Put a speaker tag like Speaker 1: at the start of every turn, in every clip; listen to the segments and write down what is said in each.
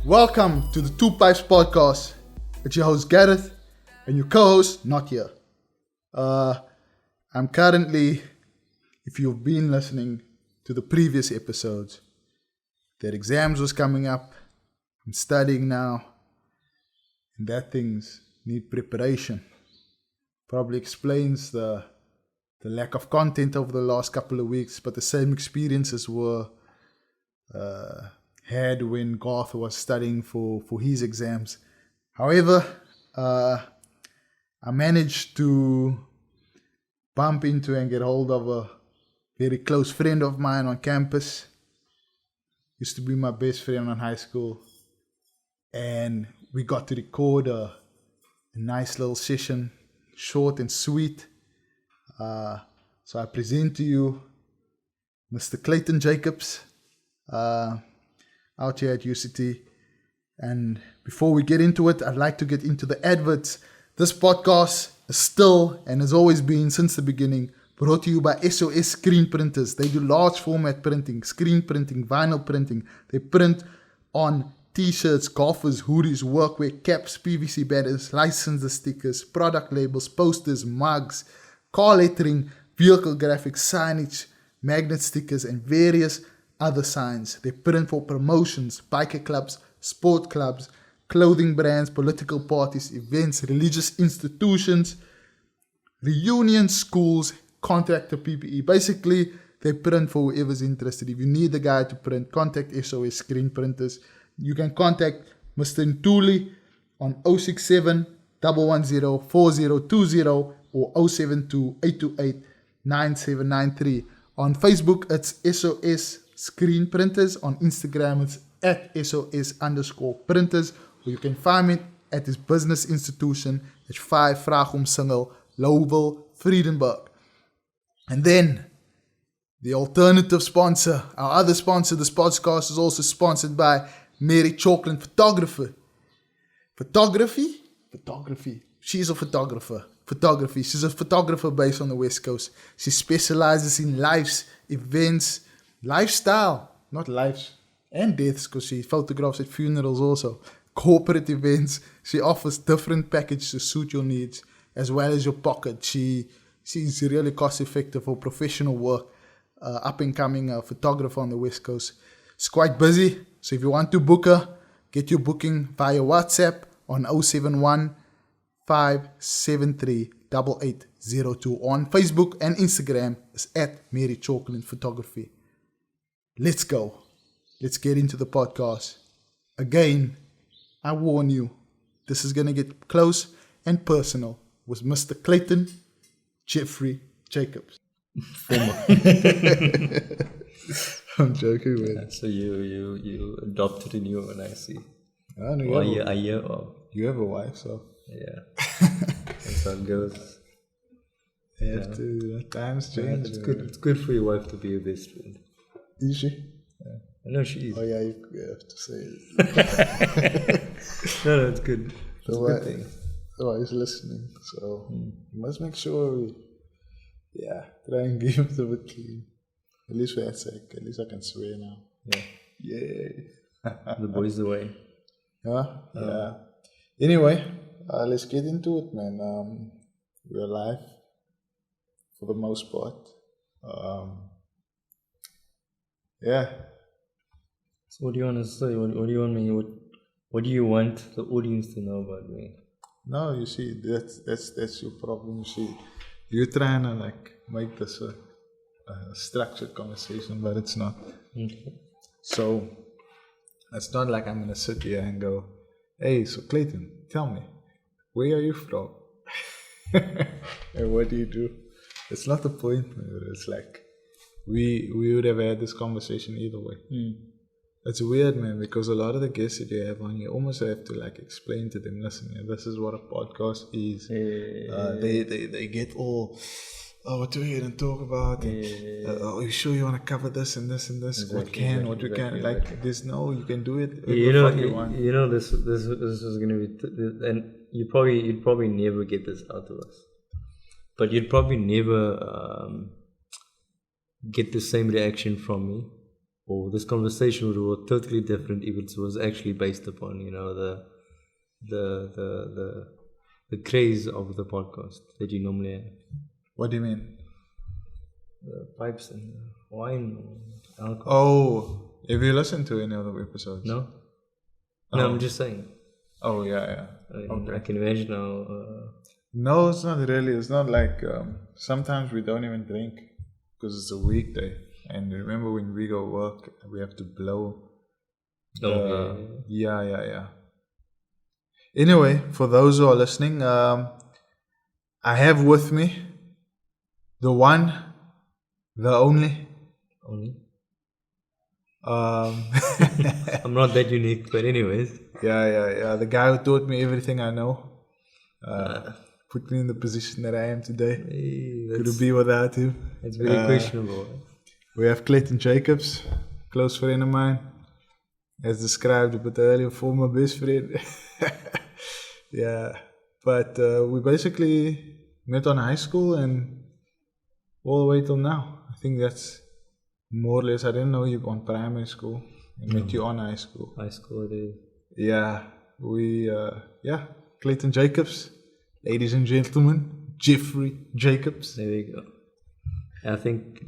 Speaker 1: Welcome to the Two Pipes Podcast. It's your host Gareth and your co-host not here. I'm currently, if you've been listening to the previous episodes, their exams was coming up. I'm studying now, and that things need preparation. Probably explains the lack of content over the last couple of weeks, but the same experiences were had when Gareth was studying for his exams. However, I managed to bump into and get hold of a very close friend of mine on campus. Used to be my best friend in high school. And we got to record a nice little session, short and sweet. So I present to you Mr. Clayton Jacobs, out here at UCT. And before we get into it, I'd like to get into the adverts. This podcast is still, and has always been since the beginning, brought to you by SOS Screen Printers. They do large format printing, screen printing, vinyl printing. They print on t-shirts, golfers, hoodies, workwear, caps, PVC banners, license stickers, product labels, posters, mugs, car lettering, vehicle graphics, signage, magnet stickers, and various other signs. They print for promotions, biker clubs, sport clubs, clothing brands, political parties, events, religious institutions, reunions, schools, contractor PPE. Basically, they print for whoever's interested. If you need a guy to print, contact SOS Screen Printers. You can contact Mr. Ntuli on 067 110 4020 or 072 828 9793. On Facebook, it's SOS Screen Printers. On Instagram, it's at SOS_printers. Or you can find me at his business institution at 5 Vragom Single, Lowville, Vredenburg. And then, the alternative sponsor, our other sponsor, this podcast is also sponsored by Mary Chocolate Photography. Photography. She's a photographer. She's a photographer based on the West Coast. She specializes in lives, events, lifestyle, not lives and deaths, because she photographs at funerals also. Corporate events. She offers different packages to suit your needs as well as your pocket. She's really cost effective for professional work. Up and coming photographer on the West Coast. She's quite busy, so if you want to book her, get your booking via WhatsApp on 071 573 8802. On Facebook and Instagram is at Mary Chocolate Photography. Let's go. Let's get into the podcast. Again, I warn you, this is going to get close and personal with Mr. Clayton Jeffrey Jacobs. I'm joking, man.
Speaker 2: So you adopted a new one, I see.
Speaker 1: I know
Speaker 2: a year old.
Speaker 1: You have a wife, so
Speaker 2: yeah. That's how it goes.
Speaker 1: You have to. Times change.
Speaker 2: It's good. It's good for your wife to be your best friend.
Speaker 1: Is she?
Speaker 2: Yeah. I know she is.
Speaker 1: Oh yeah, you have to say it.
Speaker 2: No, it's good. It's a good thing.
Speaker 1: Oh, he's listening, so you must make sure we. Yeah, try and give it a bit clean. At least for that sake. At least I can swear now.
Speaker 2: Yeah. The boys away.
Speaker 1: Yeah. Anyway, let's get into it, man. We're live for the most part. Yeah.
Speaker 2: So what do you want to say? What do you want me? What do you want the audience to know about me?
Speaker 1: No, you see, that's your problem. You see, you're trying to like make this a structured conversation, but it's not.
Speaker 2: Okay.
Speaker 1: So it's not like I'm gonna sit here and go, "Hey, so Clayton, tell me, where are you from? And what do you do?" It's not the point. It's like we would have had this conversation either way. It's weird, man, because a lot of the guests that you have on, you almost have to like explain to them, listen, this is what a podcast is. They get all, what do we going to talk about? Are you sure you want to cover this and this and this? Exactly, what you can. Like, there's no, you can do it.
Speaker 2: This is going to be, and you'd probably never get this out of us. But you'd probably never get the same reaction from me or this conversation would have been totally different if it was actually based upon, the craze of the podcast that you normally have.
Speaker 1: What do you mean?
Speaker 2: The pipes and wine or alcohol.
Speaker 1: Oh, have you listened to any other episodes?
Speaker 2: No?
Speaker 1: Oh.
Speaker 2: No, I'm just saying.
Speaker 1: Oh, yeah.
Speaker 2: I can imagine how...
Speaker 1: No, it's not really. It's not like... sometimes we don't even drink because it's a weekday. And remember when we go work, we have to blow. Yeah. Anyway, for those who are listening, I have with me the one, the only.
Speaker 2: Only? I'm not that unique, but anyways.
Speaker 1: Yeah. The guy who taught me everything I know. Put me in the position that I am today. Couldn't be without him.
Speaker 2: It's very questionable.
Speaker 1: We have Clayton Jacobs, close friend of mine, as described a bit earlier, former best friend. Yeah, but we basically met on high school and all the way till now. I think that's more or less. I didn't know you on primary school. I met you on high school.
Speaker 2: High school it is.
Speaker 1: Yeah, Clayton Jacobs, ladies and gentlemen, Jeffrey Jacobs.
Speaker 2: There we go. I think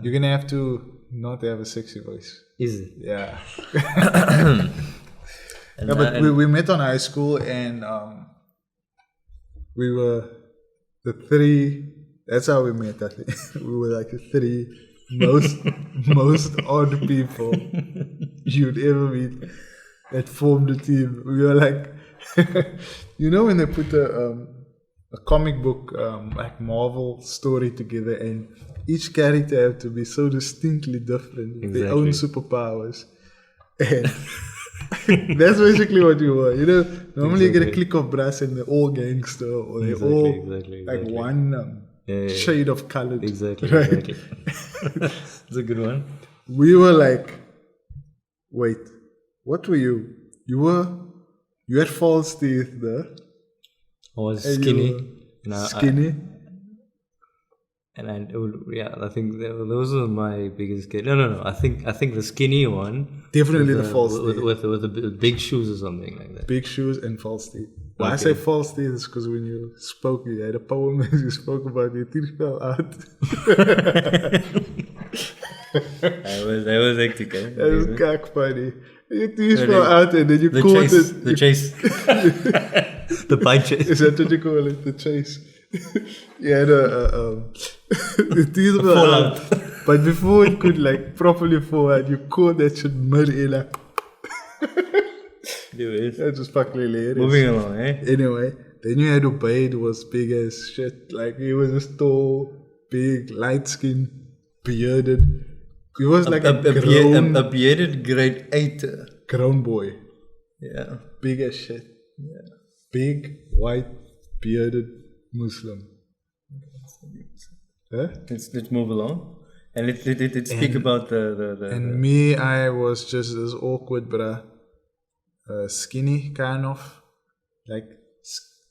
Speaker 1: you're gonna have to not have a sexy voice.
Speaker 2: Is it?
Speaker 1: Yeah. But we met on high school and we were the three. That's how we met. I think we were like the three most odd people you'd ever meet that formed a team. We were like, when they put a comic book like Marvel story together and each character had to be so distinctly different with their own superpowers, and that's basically what you were. Normally you get a clique of brass and they're all gangster or they're all like one shade of colored.
Speaker 2: Exactly. It's a good one.
Speaker 1: We were like, wait, what were you? You had false teeth there.
Speaker 2: I was skinny.
Speaker 1: Skinny.
Speaker 2: I think those are my biggest kids. No. I think the skinny one.
Speaker 1: Definitely the false teeth.
Speaker 2: With the big shoes or something like that.
Speaker 1: Big shoes and false teeth. Why I say false teeth is because when you spoke, you had a poem and you spoke about your teeth fell out.
Speaker 2: That was hectic.
Speaker 1: That was cack funny. Your teeth fell out and then you caught it.
Speaker 2: The chase. The bite chase.
Speaker 1: Is that what you call it? The chase. Yeah, the teeth fell out. But before it could properly fall out, you caught that shit mid-air like. That was fucking hilarious.
Speaker 2: Moving along,
Speaker 1: Anyway, then you had Ubaid was big as shit. Like he was just tall, big, light skinned, bearded. He was like a
Speaker 2: bearded grade 8
Speaker 1: grown boy.
Speaker 2: Yeah.
Speaker 1: Big as shit. Yeah. Big, white, bearded Muslim. Huh?
Speaker 2: Let's move along. And let's speak about the
Speaker 1: And me, I was just this awkward, bruh. Skinny, kind of. Like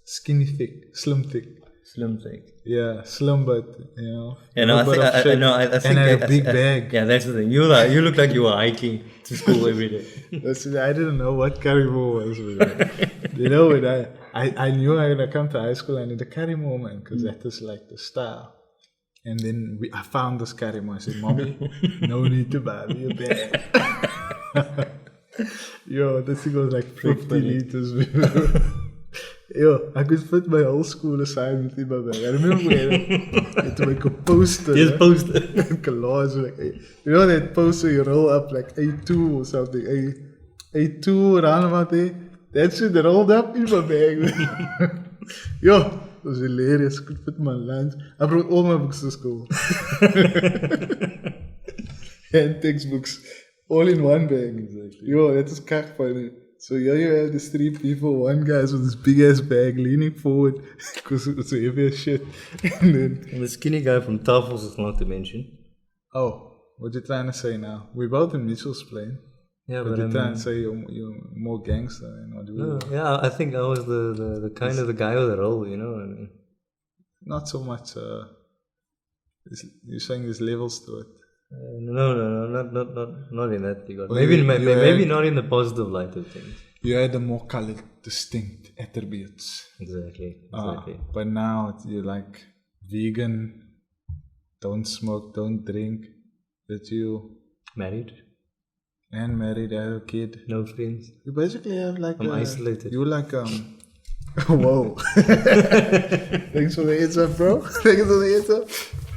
Speaker 1: skinny thick, slim thick.
Speaker 2: Slim thick.
Speaker 1: Yeah, slim, but
Speaker 2: Yeah, no, I think
Speaker 1: and had a big bag.
Speaker 2: Yeah, that's the thing. You look like you were hiking to school every day.
Speaker 1: I didn't know what Karimo was. When I knew I was gonna come to high school and the Karimo, man, because that is like the style. And then I found this Karimo. I said, "Mommy, no need to buy me a bag." Yo, this thing was like 50 liters. Yo, I could fit my whole school assignment in my bag. I remember I had to make a poster.
Speaker 2: Yes, poster.
Speaker 1: Collage, that poster you roll up like A2 or something. A2 around about there. That shit rolled up in my bag. Yo, it was hilarious. I could fit my lunch. I brought all my books to school. And textbooks. All in one bag. Exactly. Yo, that is cack funny. So here you have these three people. One guy's with this big ass bag leaning forward because it's a heavy as shit. And
Speaker 2: the skinny guy from Tafels is not to mention.
Speaker 1: Oh, what you trying to say now? We're both in Mitchell's plane.
Speaker 2: Yeah,
Speaker 1: but you're trying to say you're more gangster than what you were.
Speaker 2: Yeah, I think I was the kind of the guy with the role,
Speaker 1: Not so much. You're saying there's levels to it.
Speaker 2: No, not in that regard.
Speaker 1: Well,
Speaker 2: Maybe,
Speaker 1: you
Speaker 2: maybe
Speaker 1: had-
Speaker 2: not in the positive light of things.
Speaker 1: You had the more colored, distinct attributes.
Speaker 2: Exactly.
Speaker 1: But now you're like vegan, don't smoke, don't drink. That you
Speaker 2: Married,
Speaker 1: and married, have a kid.
Speaker 2: no friends.
Speaker 1: You basically have like
Speaker 2: I'm isolated.
Speaker 1: You like whoa. Thanks for the heads up, bro. Thanks for the heads up.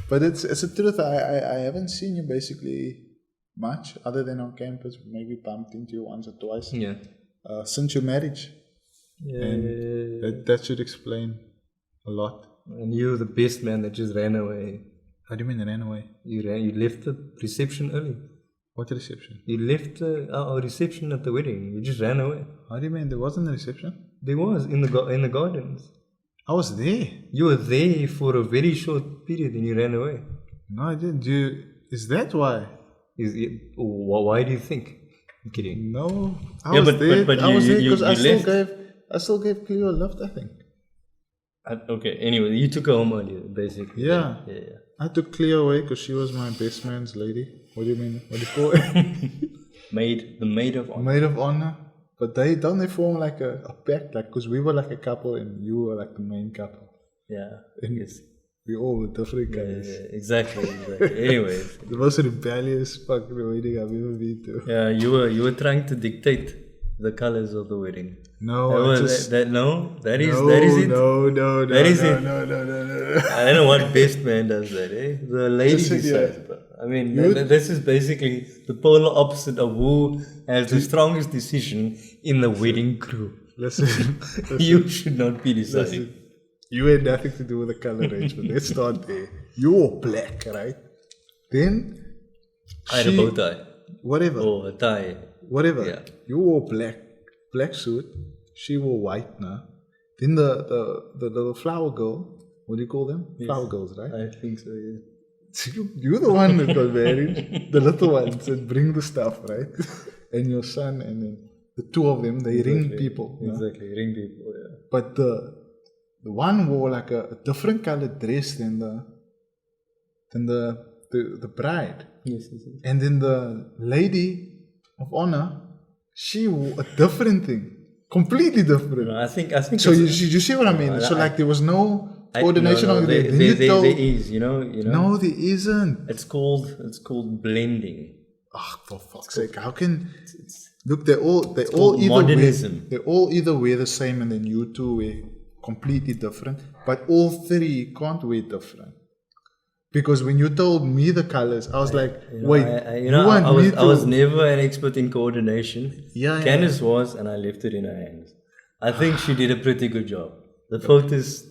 Speaker 1: But it's the truth. I haven't seen you basically much other than on campus. Maybe bumped into you once or twice.
Speaker 2: Yeah.
Speaker 1: Since your marriage.
Speaker 2: Yeah.
Speaker 1: And that should explain a lot.
Speaker 2: And you, the best man that just ran away.
Speaker 1: How do you mean ran away?
Speaker 2: You left the reception early.
Speaker 1: What reception?
Speaker 2: You left our reception at the wedding. You just ran away.
Speaker 1: How do you mean there wasn't a reception?
Speaker 2: There was in the gardens.
Speaker 1: I was there.
Speaker 2: You were there for a very short period and you ran away.
Speaker 1: No, I didn't. Is that why?
Speaker 2: Why do you think? I'm kidding.
Speaker 1: No, I
Speaker 2: Yeah,
Speaker 1: was
Speaker 2: but-
Speaker 1: there.
Speaker 2: but
Speaker 1: I was
Speaker 2: you-
Speaker 1: there because
Speaker 2: you
Speaker 1: I still gave Cleo a lift, I think.
Speaker 2: Okay. Anyway, you took her home earlier, basically.
Speaker 1: Yeah.
Speaker 2: Yeah.
Speaker 1: I took Cleo away because she was my best man's lady. What do you mean? What do you call it?
Speaker 2: The maid of honor.
Speaker 1: Maid of honor. But they form like a pact, like because we were like a couple and you were like the main couple.
Speaker 2: Yeah.
Speaker 1: And
Speaker 2: Yes.
Speaker 1: we all were different
Speaker 2: Yeah,
Speaker 1: colors.
Speaker 2: exactly. Anyways.
Speaker 1: The most rebellious fucking wedding I've ever been to.
Speaker 2: Yeah, you were trying to dictate the colors of the wedding.
Speaker 1: No,
Speaker 2: That
Speaker 1: I
Speaker 2: was,
Speaker 1: just
Speaker 2: that that is
Speaker 1: no,
Speaker 2: that is it.
Speaker 1: No,
Speaker 2: That is
Speaker 1: no,
Speaker 2: it.
Speaker 1: no.
Speaker 2: I don't know what best man does that, eh? The lady
Speaker 1: Listen,
Speaker 2: decides,
Speaker 1: yeah.
Speaker 2: bro. I mean,
Speaker 1: You-
Speaker 2: this is basically the polar opposite of who has the strongest decision in the wedding crew.
Speaker 1: Listen,
Speaker 2: You should not be deciding.
Speaker 1: listen. You had nothing to do with the color arrangement. Let's start there. You wore black, right? Then
Speaker 2: I had a bow tie.
Speaker 1: Whatever.
Speaker 2: Or a tie.
Speaker 1: Whatever.
Speaker 2: Yeah.
Speaker 1: You wore black suit. She wore white now. Then the little flower girl, what do you call them?
Speaker 2: Yes.
Speaker 1: Flower girls, right?
Speaker 2: I think so, yeah.
Speaker 1: You're the one that got married. The little ones that bring the stuff, right? And your son, and then the two of them, they ring people. you know?
Speaker 2: Exactly, ring people, yeah.
Speaker 1: But the one wore like a different colored dress than the bride.
Speaker 2: Yes.
Speaker 1: And then the lady of honor, she wore a different thing. Completely different.
Speaker 2: No, I think
Speaker 1: So
Speaker 2: it's-
Speaker 1: you see what I mean? So like there was no coordination
Speaker 2: no,
Speaker 1: on
Speaker 2: there,
Speaker 1: it. Then you told,
Speaker 2: there is, you know.
Speaker 1: no, there isn't.
Speaker 2: It's called blending.
Speaker 1: Oh, for fuck's sake! How can
Speaker 2: It's
Speaker 1: look? They all
Speaker 2: called
Speaker 1: either
Speaker 2: modernism.
Speaker 1: they all either wear the same, and then you two wear completely different. But all three can't wear different. Because when you told me the colors, I was like, wait,
Speaker 2: I was never an expert in coordination.
Speaker 1: Yeah,
Speaker 2: Candice was, and I left it in her hands. I think she did a pretty good job. The photos,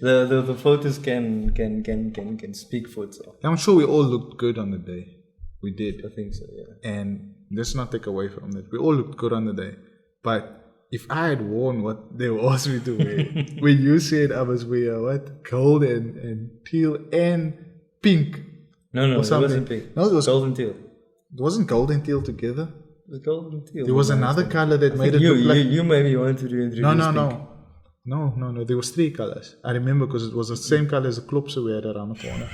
Speaker 2: the photos can speak for itself.
Speaker 1: I'm sure we all looked good on the day. We did.
Speaker 2: I think so, yeah.
Speaker 1: And let's not take away from that. We all looked good on the day. But if I had worn what they asked me to wear, when you said I was wear what? Gold and teal and pink.
Speaker 2: No,
Speaker 1: or
Speaker 2: it
Speaker 1: something.
Speaker 2: wasn't pink.
Speaker 1: No, it was
Speaker 2: golden teal.
Speaker 1: It wasn't gold and teal together.
Speaker 2: It was golden teal.
Speaker 1: There was another color that made it
Speaker 2: you,
Speaker 1: look like...
Speaker 2: you maybe wanted to introduce pink.
Speaker 1: No. There was 3 colors. I remember because it was the same color as the klopse we had around the corner.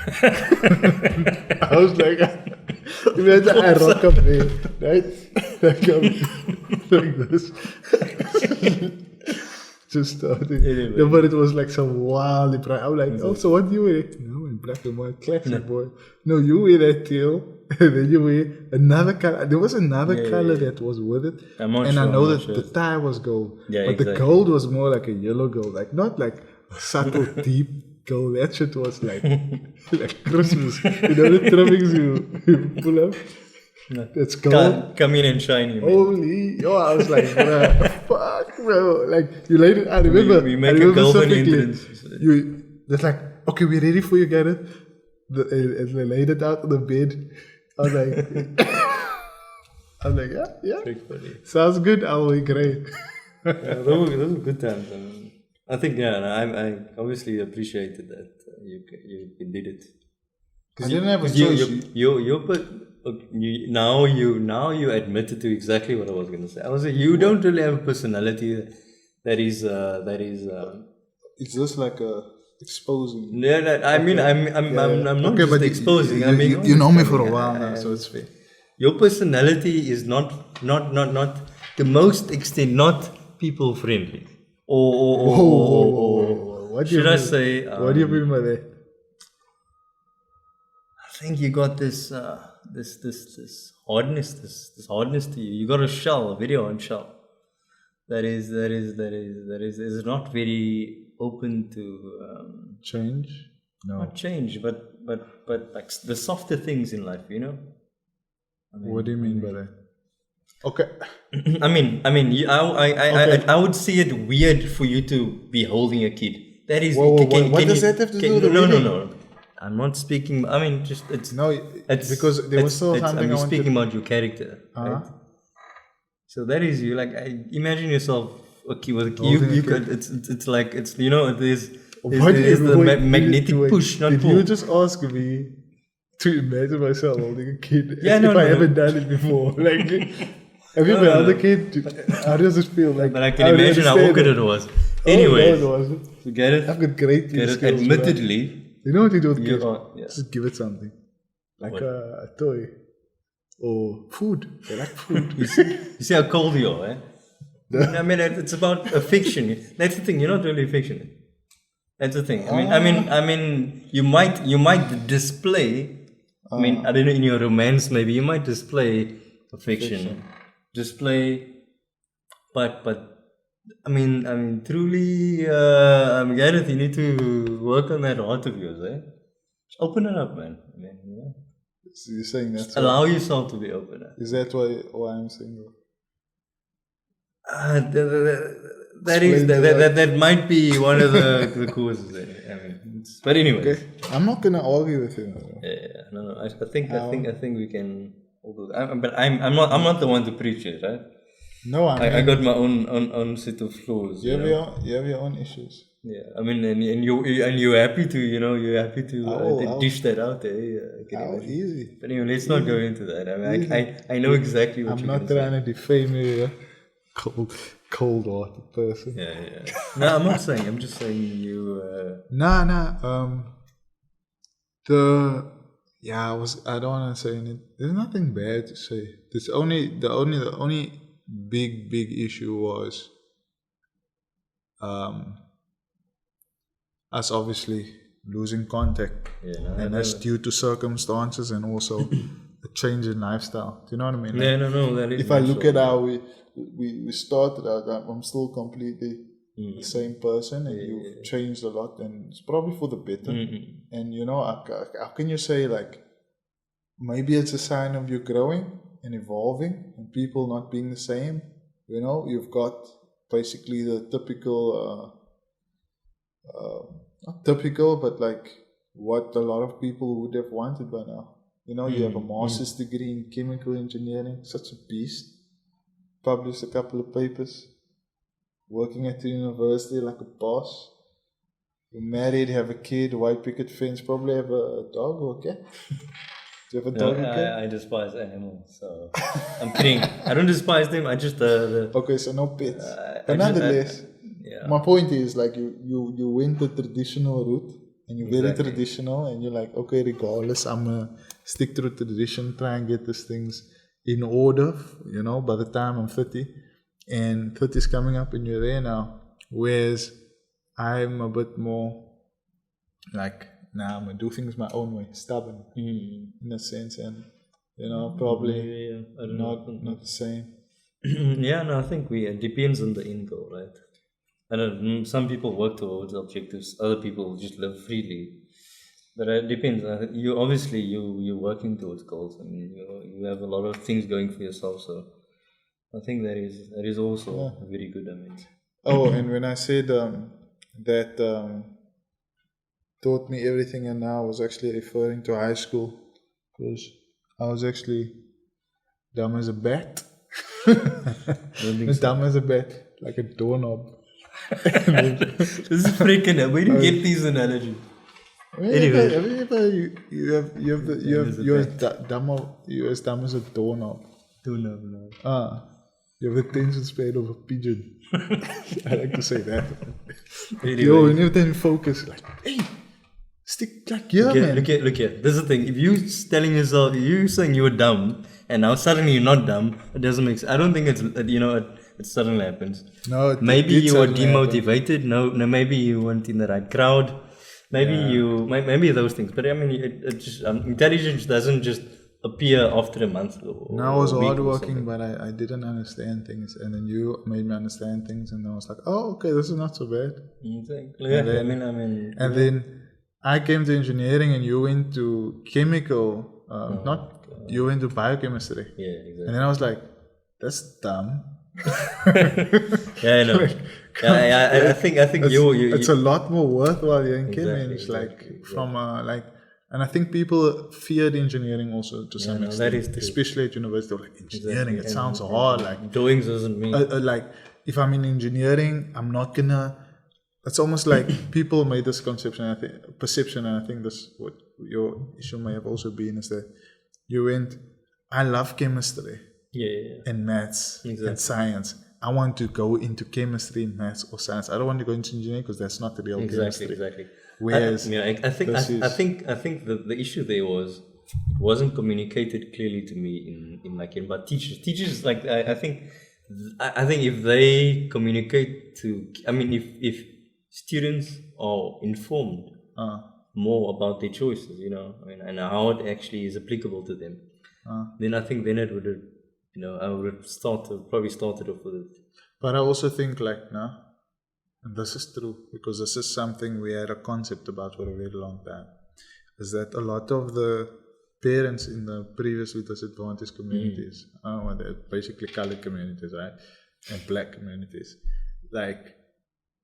Speaker 1: I was like, imagine I rock up there, right? Like this. Just starting.
Speaker 2: Anyway.
Speaker 1: No, but it was like some wildly bright. I'm like, oh, so what do you wear? No, in black and white, classic boy. No, you wear that teal, and then you wear another color. There was another color that was with it,
Speaker 2: I'm not
Speaker 1: and
Speaker 2: sure,
Speaker 1: I know
Speaker 2: I'm
Speaker 1: that
Speaker 2: not sure.
Speaker 1: the tie was gold,
Speaker 2: Yeah,
Speaker 1: but the
Speaker 2: exactly.
Speaker 1: gold was more like a yellow gold, like not like a subtle deep gold. That shit was like like Christmas. You know the trimmings you pull up.
Speaker 2: No.
Speaker 1: That's gold.
Speaker 2: Come in and shine, you man.
Speaker 1: Holy, yo! I was like, bruh, fuck, bro. Like you laid it. I remember.
Speaker 2: We make
Speaker 1: I
Speaker 2: a
Speaker 1: remember
Speaker 2: golden
Speaker 1: specifically,
Speaker 2: entrance.
Speaker 1: You, that's like, okay, we ready for you, Gareth? And they laid it out on the bed. I was like, yeah.
Speaker 2: Pretty funny.
Speaker 1: Sounds good. I'll be great.
Speaker 2: Yeah, those were good times. I mean, I think I obviously appreciated that you did it.
Speaker 1: I didn't have a choice.
Speaker 2: Now you admitted to exactly what I was gonna say. I was like, you don't really have a personality that is
Speaker 1: It's just like exposing.
Speaker 2: Yeah, I mean, I'm not just exposing.
Speaker 1: You,
Speaker 2: I mean,
Speaker 1: you know me for a while now, so it's fair.
Speaker 2: your personality is not the most extent not people friendly. Or
Speaker 1: What do you
Speaker 2: should I
Speaker 1: mean?
Speaker 2: say?
Speaker 1: What do you mean by that?
Speaker 2: I think you got this hardness, this hardness to you. You got a shell, a very hard shell. That is not very open to
Speaker 1: Change? No.
Speaker 2: not change, but like the softer things in life, you know.
Speaker 1: What do you mean by that? Okay.
Speaker 2: I mean, I would see it weird for you to be holding a kid. That is.
Speaker 1: Whoa, what does that have to do with the
Speaker 2: No.
Speaker 1: reading?
Speaker 2: I'm not speaking. I mean, just it's
Speaker 1: No,
Speaker 2: It's
Speaker 1: because there was still something
Speaker 2: I'm
Speaker 1: I wanted
Speaker 2: speaking about your character,
Speaker 1: Uh-huh.
Speaker 2: right? So that is you. Like, imagine yourself. Okay, with
Speaker 1: Holding a
Speaker 2: you
Speaker 1: kid.
Speaker 2: could. It's like it's you know there's
Speaker 1: What
Speaker 2: there's the
Speaker 1: wait,
Speaker 2: magnetic
Speaker 1: wait,
Speaker 2: push, not
Speaker 1: did
Speaker 2: pull.
Speaker 1: you just ask me to imagine myself holding a kid
Speaker 2: Yeah,
Speaker 1: as
Speaker 2: no,
Speaker 1: if I
Speaker 2: no.
Speaker 1: haven't done it before? Like, have you
Speaker 2: No,
Speaker 1: been
Speaker 2: no,
Speaker 1: held a
Speaker 2: no.
Speaker 1: kid? How does it feel? Like,
Speaker 2: But I can
Speaker 1: how do you
Speaker 2: imagine how
Speaker 1: understand
Speaker 2: awkward it was.
Speaker 1: Oh,
Speaker 2: Anyways,
Speaker 1: no, it wasn't.
Speaker 2: so Gareth,
Speaker 1: I've got great skills. bro.
Speaker 2: admittedly,
Speaker 1: You know what you do with
Speaker 2: you
Speaker 1: kids?
Speaker 2: are. Yeah.
Speaker 1: Just give it something. Like
Speaker 2: What?
Speaker 1: a toy. Or food. They like food.
Speaker 2: You see how cold you are, eh? I mean, it's about a fiction. That's the thing. You're not really fiction. That's the thing. I mean, you might display. I mean, I don't know. In your romance, maybe you might display a fiction. Display, but I mean, truly, Gareth, you need to work on that heart of yours, eh? Just open it up, man. I mean, you know,
Speaker 1: So you're saying that's
Speaker 2: allow yourself to be open.
Speaker 1: Is that why I'm single?
Speaker 2: That might be one of the causes. I mean, but anyway.
Speaker 1: Okay. I'm not gonna argue with you.
Speaker 2: Yeah, no. I think we can. But I'm not the one to preach it, right?
Speaker 1: No,
Speaker 2: I got my own set of flaws.
Speaker 1: You have
Speaker 2: know?
Speaker 1: your own issues.
Speaker 2: Yeah, I mean, and you're happy to dish that out there. I can
Speaker 1: How
Speaker 2: imagine.
Speaker 1: easy.
Speaker 2: But anyway, let's not go into that. I mean, I know exactly what
Speaker 1: I'm
Speaker 2: you're
Speaker 1: not
Speaker 2: gonna
Speaker 1: trying to defame you, cold-hearted person.
Speaker 2: Yeah. No, I'm not saying. I'm just saying you.
Speaker 1: Nah. I don't want to say anything. There's nothing bad to say. The only big issue was us obviously losing contact, and that's due to circumstances and also a change in lifestyle. Do you know what I mean?
Speaker 2: Yeah, no. That is.
Speaker 1: If I look at how we started out, I'm still completely the same person, and you've changed a lot, and it's probably for the better. And you know, how can you say like maybe it's a sign of you growing and evolving, and people not being the same? You know, you've got basically the typical, not typical, but like what a lot of people would have wanted by now. You know, you have a master's degree in chemical engineering, such a beast. Published a couple of papers, working at the university like a boss. You're married, have a kid, white picket fence, probably have a dog or a cat. Do you have a dog or a cat?
Speaker 2: I despise animals, so I'm kidding. I don't despise them. I just
Speaker 1: Okay, so no pets. But nonetheless, my point is like you went the traditional route, and you're very traditional, and you're like, okay, regardless, I'm gonna stick to the tradition, try and get these things in order, you know, by the time I'm 30, and 30 is coming up and you're there now, whereas I'm a bit more like, nah, I'm going to do things my own way, stubborn in a sense, and, you know, probably not the same.
Speaker 2: Yeah, no, I think it depends on the end goal, right? I know some people work towards objectives, other people just live freely. But it depends. You obviously you're working towards goals. I mean, you have a lot of things going for yourself. So I think that is also very good. I mean.
Speaker 1: Oh, and when I said that taught me everything, and now I was actually referring to high school, because I was actually dumb as a bat. Dumb as a bat, like a doorknob.
Speaker 2: This is freaking. Where do you get these analogies?
Speaker 1: Anyway, you're as dumb as a doorknob.
Speaker 2: Doorknob, no.
Speaker 1: You You have the attention span of a pigeon. I like to say that.
Speaker 2: Anyway.
Speaker 1: Yo, you need to focus. Like, hey, stick like here, man.
Speaker 2: Look here. This is the thing. If you telling yourself, you saying you were dumb, and now suddenly you're not dumb, it doesn't make sense. I don't think it's, it suddenly happens.
Speaker 1: No,
Speaker 2: maybe
Speaker 1: it
Speaker 2: you were
Speaker 1: suddenly happened.
Speaker 2: demotivated. No, maybe you weren't in the right crowd. Maybe maybe those things. But I mean, it just intelligence doesn't just appear after a month. Or
Speaker 1: I was
Speaker 2: a week or
Speaker 1: hardworking,
Speaker 2: something.
Speaker 1: but I didn't understand things. And then you made me understand things, and I was like, oh, okay, this is not so bad.
Speaker 2: Exactly. Yeah,
Speaker 1: then-
Speaker 2: I mean.
Speaker 1: And then I came to engineering, and you went to chemical, you went to biochemistry.
Speaker 2: Yeah, exactly.
Speaker 1: And then I was like, that's dumb.
Speaker 2: Yeah, I know. I think
Speaker 1: It's a lot more worthwhile here in chem.
Speaker 2: Exactly,
Speaker 1: It's like
Speaker 2: exactly.
Speaker 1: from and I think people feared engineering also to some
Speaker 2: no,
Speaker 1: extent,
Speaker 2: that is true.
Speaker 1: especially at university. Like engineering,
Speaker 2: Exactly.
Speaker 1: it sounds hard. Like
Speaker 2: doings doesn't mean.
Speaker 1: like if I'm in engineering, I'm not gonna. It's almost like people made this perception, and I think this what your issue may have also been is that you went. I love chemistry
Speaker 2: Yeah.
Speaker 1: and maths
Speaker 2: Exactly.
Speaker 1: and science. I want to go into chemistry, maths, or science. I don't want to go into engineering because that's not the real chemistry.
Speaker 2: Exactly.
Speaker 1: Whereas
Speaker 2: I think
Speaker 1: this
Speaker 2: I
Speaker 1: is-
Speaker 2: think the issue there was it wasn't communicated clearly to me in but teachers like I think if they communicate to if students are informed more about their choices, and how it actually is applicable to them, then I think then it would have, I would have probably started off with it.
Speaker 1: But I also think and this is true because this is something we had a concept about for a very long time, is that a lot of the parents in the previously disadvantaged communities, they're basically colored communities, right, and black communities, like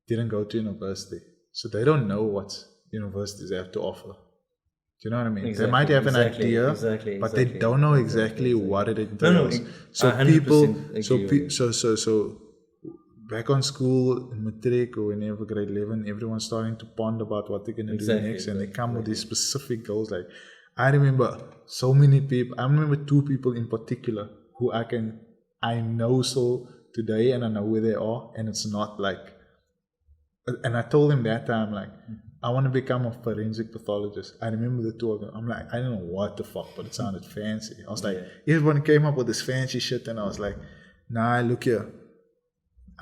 Speaker 1: didn't go to university, so they don't know what universities have to offer. Do you know what I mean?
Speaker 2: Exactly,
Speaker 1: they might have an idea,
Speaker 2: exactly,
Speaker 1: but they don't know exactly what it entails.
Speaker 2: No,
Speaker 1: So
Speaker 2: I 100%
Speaker 1: people,
Speaker 2: agree with you.
Speaker 1: so back on school in matric or whenever grade 11, everyone's starting to ponder about what they're going to do next, and they come with these specific goals. Like I remember so many people. I remember two people in particular who I know so today, and I know where they are, and it's not like. And I told him that time, like, I want to become a forensic pathologist. I remember the two of them. I'm like, I don't know what the fuck, but it sounded fancy. I was like, everyone came up with this fancy shit, and I was like, nah, look here.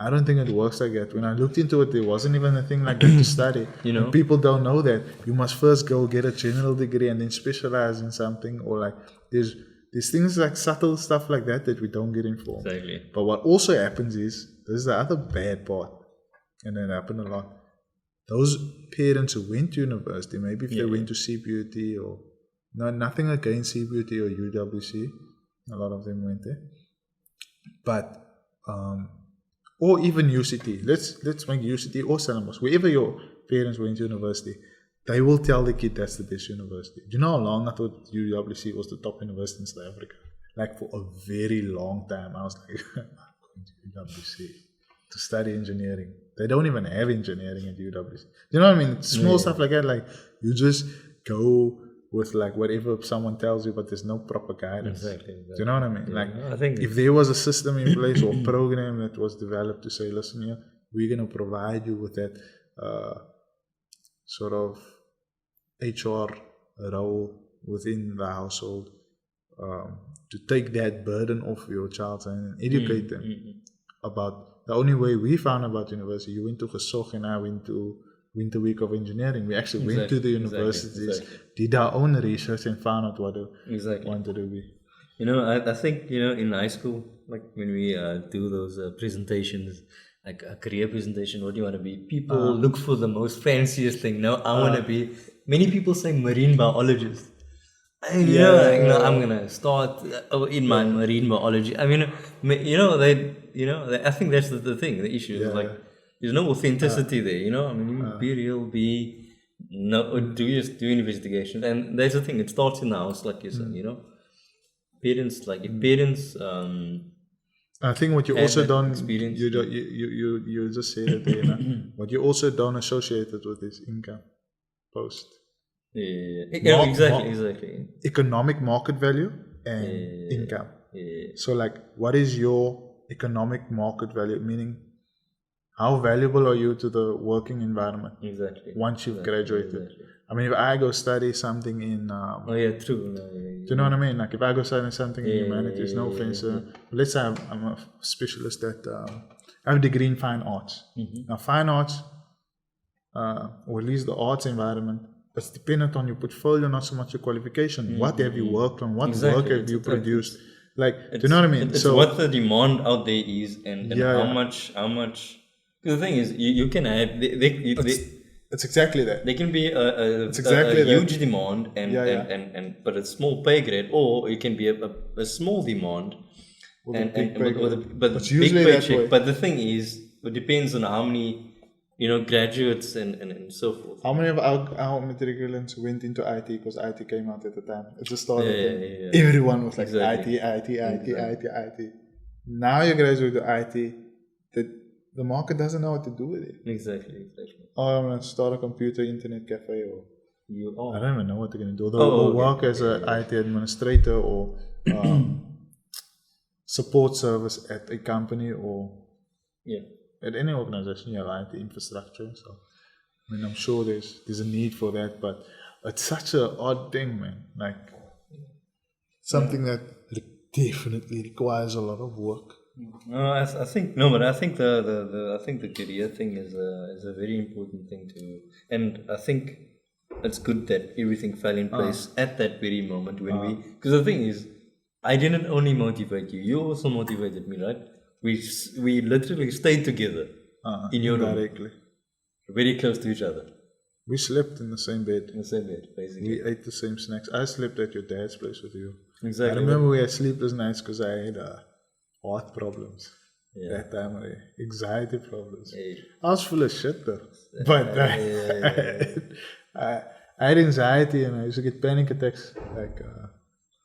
Speaker 1: I don't think it works like that. When I looked into it, there wasn't even a thing like that to study. And people don't know that. You must first go get a general degree and then specialize in something, or like there's things like subtle stuff like that we don't get informed.
Speaker 2: Exactly.
Speaker 1: But what also happens is, this is the other bad part, and it happened a lot. Those parents who went to university, maybe if they went to CPUT or nothing against CPUT or UWC, a lot of them went there, but or even UCT. Let's make UCT or Stellenbosch, wherever your parents went to university, they will tell the kid that's the best university. Do you know how long I thought UWC was the top university in South Africa? Like for a very long time, I was like, I'm going to UWC to study engineering. They don't even have engineering at UWC. You know what I mean? Small stuff like that. Like you just go with like whatever someone tells you, but there's no proper guidance.
Speaker 2: Exactly.
Speaker 1: Do you know what I mean? Like
Speaker 2: I think
Speaker 1: if there was a system in place or a program that was developed to say, listen here, we're going to provide you with that sort of HR role within the household, to take that burden off your child and educate them about the only way we found about university. You went to Gesog and I went to Winter Week of Engineering. We actually went to the universities, did our own research and found out what we wanted to be.
Speaker 2: I think, in high school, like when we do those presentations, like a career presentation, what do you want to be? People look for the most fanciest thing. No, I want to be, many people say marine biologist. I'm gonna start in my marine biology. I mean, I think that's the thing. The issue is like there's no authenticity there. I mean, you be real, do investigations, and that's the thing. It starts in the house, like you said. Parents, like if parents.
Speaker 1: I think what you also don't
Speaker 2: experience.
Speaker 1: you just said it there. What you also don't associate it with is income, post.
Speaker 2: Exactly.
Speaker 1: Economic market value and income. So like, what is your economic market value, meaning how valuable are you to the working environment
Speaker 2: Exactly.
Speaker 1: once you've graduated.
Speaker 2: Exactly.
Speaker 1: I mean, if I go study something in
Speaker 2: Oh yeah, true. No,
Speaker 1: do you know what I mean? Like if I go study something in humanities, no offense, let's say I'm a specialist at, I have a degree in fine arts. Now fine arts, or at least the arts environment, it's dependent on your portfolio, not so much your qualification. What have you worked on? What work have you produced? Like, do you know what I mean?
Speaker 2: It's what the demand out there is, and
Speaker 1: Yeah,
Speaker 2: how much. Because the thing is, you can have
Speaker 1: it's exactly that.
Speaker 2: there can be a
Speaker 1: exactly
Speaker 2: huge demand
Speaker 1: Yeah,
Speaker 2: but a small pay grade, or it can be a small demand
Speaker 1: With a big pay grade.
Speaker 2: but
Speaker 1: It's
Speaker 2: big
Speaker 1: usually that
Speaker 2: paycheck.
Speaker 1: way.
Speaker 2: But the thing is, it depends on how many graduates and so forth.
Speaker 1: How many of our matriculants went into IT because IT came out at the time? It's the start of the
Speaker 2: Yeah.
Speaker 1: Everyone was like
Speaker 2: Exactly.
Speaker 1: IT. Now you graduate to IT, the market doesn't know what to do with it.
Speaker 2: Exactly.
Speaker 1: Oh, I'm going to start a computer internet cafe, or I don't even know what they're going to do.
Speaker 2: Oh,
Speaker 1: They'll work as an IT administrator or support service at a company or at any organization. You have IT infrastructure. So, I mean, I'm sure there's a need for that, but it's such an odd thing, man. Like something that definitely requires a lot of work.
Speaker 2: No, I think no, but I think the career thing is a very important thing too, and I think it's good that everything fell in place at that very moment when because the thing is, I didn't only motivate you; you also motivated me, right? We literally stayed together in your room,
Speaker 1: Directly.
Speaker 2: very close to each other.
Speaker 1: We slept in the same bed.
Speaker 2: In the same bed, basically.
Speaker 1: We ate the same snacks. I slept at your dad's place with you.
Speaker 2: Exactly.
Speaker 1: I remember we had sleepless nights because I had heart problems. That time, anxiety problems. I was full of shit though. But I had anxiety and I used to get panic attacks. Like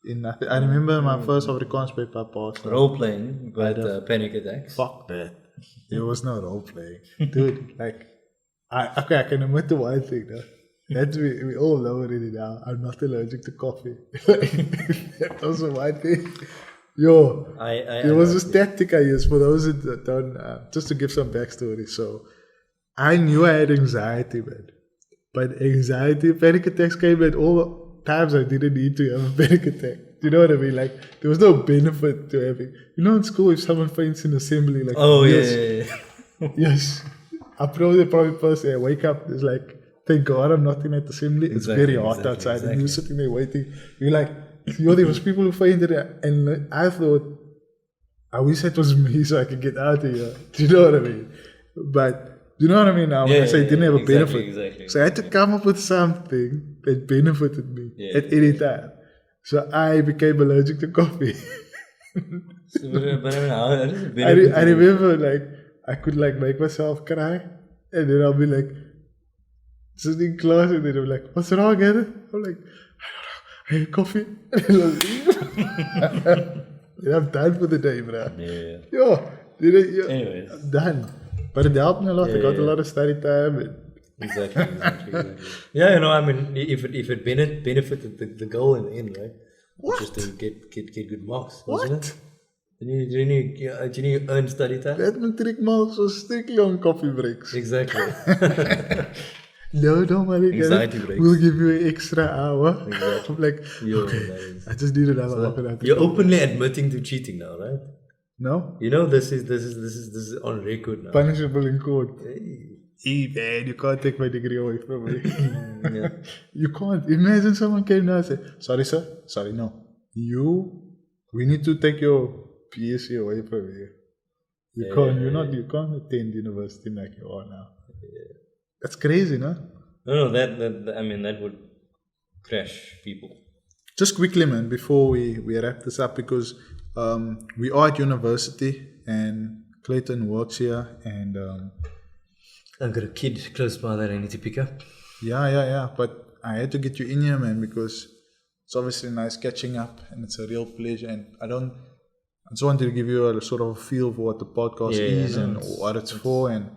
Speaker 1: in nothing. I remember my first Afrikaans paper passed.
Speaker 2: Role playing, but panic attacks.
Speaker 1: Fuck that. There was no role playing, dude. Like, I can admit to one thing though. That we all know already now. I'm not allergic to coffee. That was one thing. Yo, there was this tactic I used for those that don't, just to give some backstory. So, I knew I had anxiety, man. But panic attacks came at all the times I didn't need to have a panic attack. Do you know what I mean? Like, there was no benefit to having. You know, in school, if someone faints in assembly, like, yes. I probably personally, I wake up, it's like, thank God I'm not in that assembly. It's very hot outside, and you're sitting there waiting. You're like, there was people who fainted, and I thought, I wish it was me so I could get out of here. Do you know what I mean? But do you know what I mean now? When I say it didn't have a benefit.
Speaker 2: Exactly.
Speaker 1: So I had to come up with something that benefited me at any time. So I became allergic to coffee.
Speaker 2: But
Speaker 1: I remember, like, I could, like, make myself cry, and then I'll be like, sitting in class, and then I'm like, what's wrong, Gareth? I'm like, I had coffee. And I'm done for the day, bro.
Speaker 2: Anyways.
Speaker 1: I'm done. But it helped me a lot. I got a lot of study time. And
Speaker 2: Exactly. Yeah, I mean, if it benefited the goal in the end, right?
Speaker 1: What?
Speaker 2: Just to get good marks,
Speaker 1: What?
Speaker 2: wasn't it? Didn't you earn study time?
Speaker 1: That matric marks was strictly on coffee breaks.
Speaker 2: Exactly.
Speaker 1: No, don't worry,
Speaker 2: Anxiety
Speaker 1: Gareth.
Speaker 2: breaks.
Speaker 1: We'll give you an extra hour.
Speaker 2: Exactly.
Speaker 1: I'm like, I just need another half an hour.
Speaker 2: You're openly admitting to cheating now, right?
Speaker 1: No?
Speaker 2: This is on record now.
Speaker 1: Punishable in court.
Speaker 2: Hey,
Speaker 1: man, you can't take my degree away from me.
Speaker 2: yeah.
Speaker 1: You can't. Imagine someone came now and said, sorry, sir. Sorry, no. We need to take your PSC away from you. You can't attend university like you are now.
Speaker 2: Yeah.
Speaker 1: That's crazy, no?
Speaker 2: No, that would crash people. Just
Speaker 1: quickly, man, before we wrap this up, because we are at university and Clayton works here, and
Speaker 2: I've got a kid close by that I need to pick up.
Speaker 1: Yeah. But I had to get you in here, man, because it's obviously nice catching up, and it's a real pleasure. And I just wanted to give you a sort of a feel for what the podcast is and what it's for, and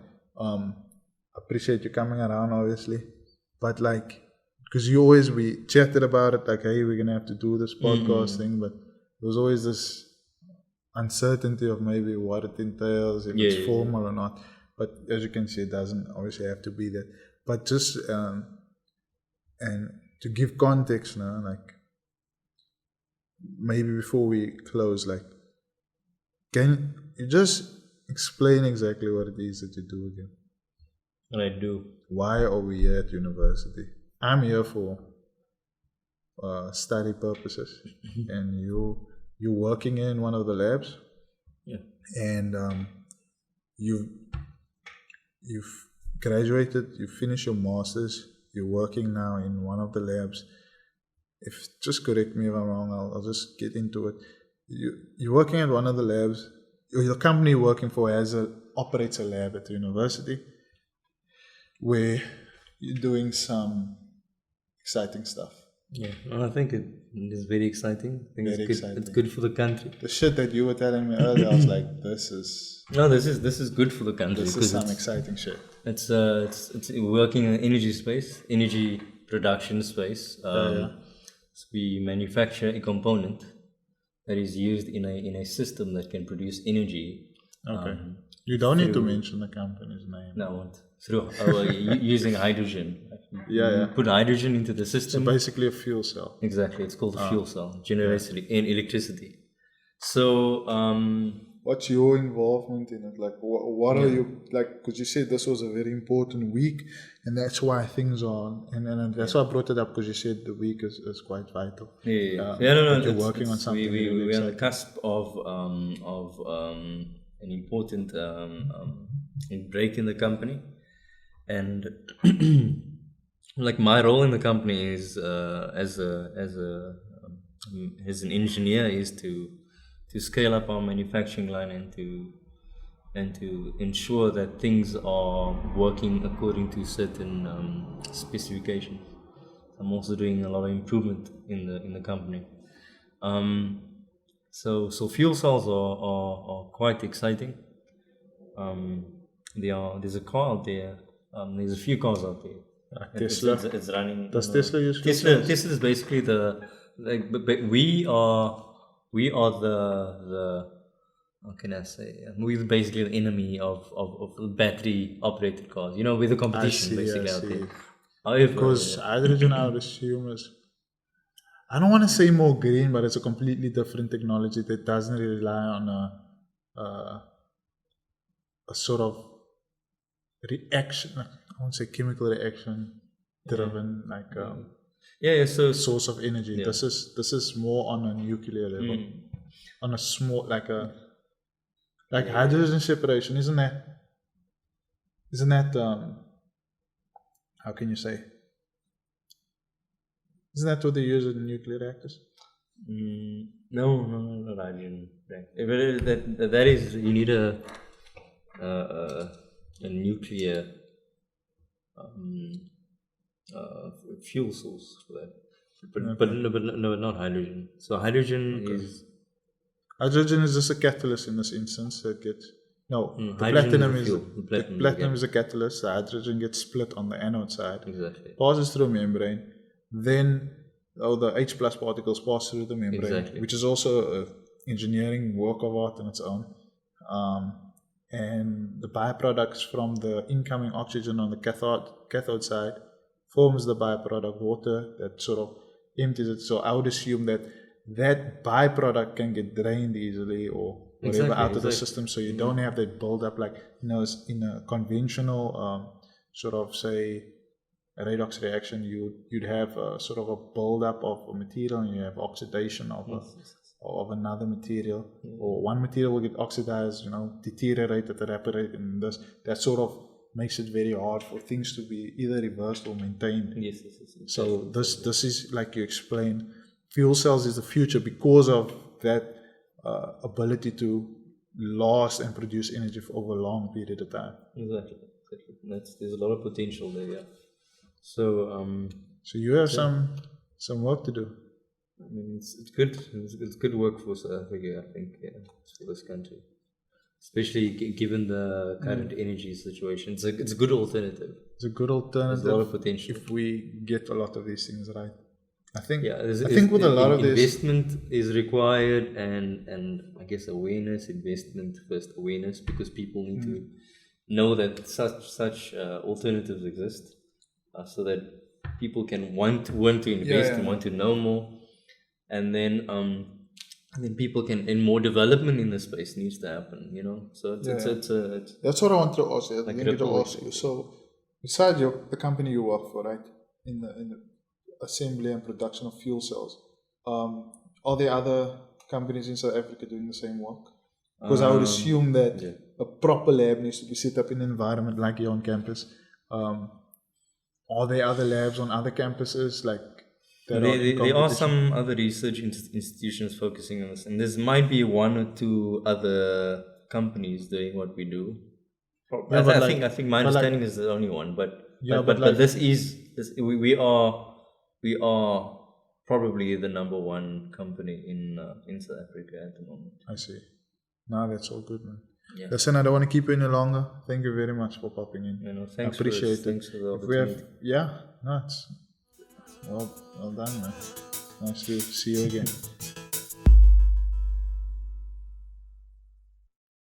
Speaker 1: appreciate you coming around, obviously. But like, because we chatted about it, like, hey, we're gonna have to do this podcast thing, but there was always this uncertainty of maybe what it entails, if it's formal or not. But as you can see, it doesn't obviously have to be that. But just and to give context now, like maybe before we close, like can you just explain exactly what it is that you do again?
Speaker 2: What I do.
Speaker 1: Why are we here at university? I'm here for study purposes, and you're working in one of the labs.
Speaker 2: Yeah.
Speaker 1: And you've graduated, you finished your master's, you're working now in one of the labs. If just correct me if I'm wrong, I'll just get into it. You're working at one of the labs. Your company you're working for operates a lab at the university where you're doing some exciting stuff.
Speaker 2: Yeah, well, I think it is very exciting. I think
Speaker 1: Very
Speaker 2: it's good.
Speaker 1: exciting.
Speaker 2: It's good for the country.
Speaker 1: The shit that you were telling me earlier, I was like, this is
Speaker 2: good for the country.
Speaker 1: this is some exciting shit.
Speaker 2: It's working in energy space, energy production space. So we manufacture a component that is used in a system that can produce energy.
Speaker 1: Okay. You don't need to mention the company's name.
Speaker 2: No, I won't. Through using hydrogen.
Speaker 1: Yeah.
Speaker 2: Put hydrogen into the system.
Speaker 1: So basically a fuel cell.
Speaker 2: Exactly. It's called a fuel cell. Generates electricity. So
Speaker 1: what's your involvement in it? Like, what are you like? Because you said this was a very important week, and that's why things are. And that's why I brought it up, because you said the week is quite vital.
Speaker 2: No.
Speaker 1: You're working on something.
Speaker 2: We're on the cusp of an important break in the company, and like my role in the company is as an engineer is to scale up our manufacturing line and to ensure that things are working according to certain specifications. I'm also doing a lot of improvement in the company. So fuel cells are quite exciting. There's a car out there. There's a few cars out there.
Speaker 1: Tesla.
Speaker 2: It's running.
Speaker 1: Does Tesla use fuel cells?
Speaker 2: Tesla is basically but we are the how can I say? We're basically the enemy of battery operated cars. You know, with the competition out there. However,
Speaker 1: because hydrogen, I would assume, is, I don't want to say more green, but it's a completely different technology that doesn't rely on a sort of reaction. I won't say chemical reaction driven,
Speaker 2: So
Speaker 1: source of energy. Yeah. This is more on a nuclear level, on a small hydrogen separation. Isn't that how can you say? Isn't that what they use in nuclear reactors?
Speaker 2: No, not hydrogen. That is, you need a nuclear fuel source for that. But no, not hydrogen. So hydrogen is
Speaker 1: just a catalyst in this instance. The platinum is a catalyst. The hydrogen gets split on the anode side.
Speaker 2: Exactly.
Speaker 1: Passes through a membrane. Then the H plus particles pass through the membrane, which is also an engineering work of art on its own. And the byproducts from the incoming oxygen on the cathode side forms the byproduct water that sort of empties it. So I would assume that byproduct can get drained easily or whatever out of the system, so you don't have that build up like in a conventional sort of say a redox reaction. You'd have a sort of a build up of a material, and you have oxidation of of another material, or one material will get oxidized, deteriorate at a rapid rate, and that sort of makes it very hard for things to be either reversed or maintained.
Speaker 2: Yes.
Speaker 1: So this is, like you explained, fuel cells is the future because of that ability to last and produce energy for over a long period of time.
Speaker 2: Exactly. There's a lot of potential there. Yeah. So
Speaker 1: you have some work to do.
Speaker 2: I mean, it's good. It's good work for South Africa, I think, for this country, especially given the current energy situation. It's a good alternative.
Speaker 1: It's a good alternative.
Speaker 2: There's a lot of potential
Speaker 1: if we get a lot of these things right. I think
Speaker 2: Yeah,
Speaker 1: I think with a lot of this,
Speaker 2: investment is required, and I guess awareness, investment first, awareness, because people need to know that such alternatives exist, so that people can want to invest and want to know more, and then people can, and more development in the space needs to happen. So it's
Speaker 1: that's what I wanted to ask you. I
Speaker 2: like
Speaker 1: wanted to
Speaker 2: ripple
Speaker 1: ask you. So, besides the company you work for, right, in the assembly and production of fuel cells, are there other companies in South Africa doing the same work? Because I would assume that a proper lab needs to be set up in an environment like here on campus. Are there other labs on other campuses like that?
Speaker 2: There are some other research institutions focusing on this, and there might be one or two other companies doing what we do. I think my understanding is the only one, but we are probably the number one company in South Africa at the moment.
Speaker 1: I see. No, that's all good, man.
Speaker 2: Yeah.
Speaker 1: Listen, I don't want to keep you any longer. Thank you very much for popping in.
Speaker 2: Thanks.
Speaker 1: I appreciate it.
Speaker 2: Thanks for the opportunity.
Speaker 1: It's well done, man. Nice to see you again.